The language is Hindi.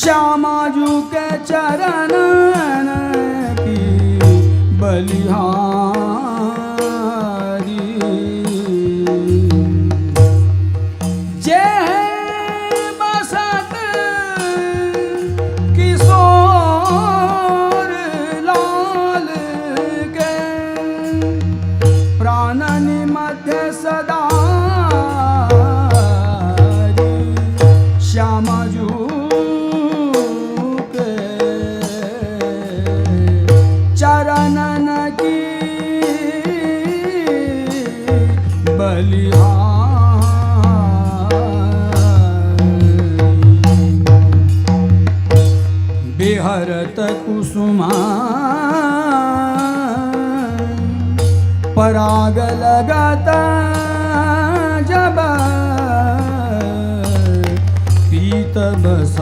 श्यामाजू के चरण की बलिहारी। जय बसत किशोर लाल के प्राणनि मध्य सदा श्यामाजू के चरणन की बलिहारी। बिहरत कुसुमा पराग लगत जब पीत बस